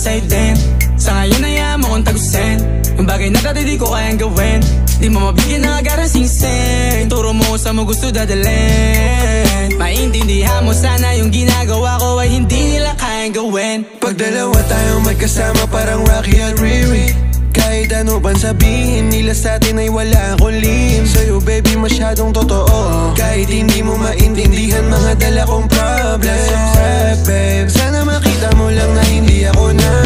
sa'yo din. Sa ngayon ayaw mo kong tagusin yung bagay na dati di ko kayang gawin. Di mo mabigyan ng agarang singsing. Turo mo sa mo gusto dadalhin. Maintindihan mo sana yung ginagawa ko ay hindi nila kayang gawin. Pag dalawa tayong magkasama parang Rocky at Riri. Kahit ano bang sabihin nila sa'tin ay wala akong lihim. Sa'yo baby masyadong totoo, kahit hindi mo maintindihan mga dala kong problems. Babe, sana makita mo lang na hindi ako na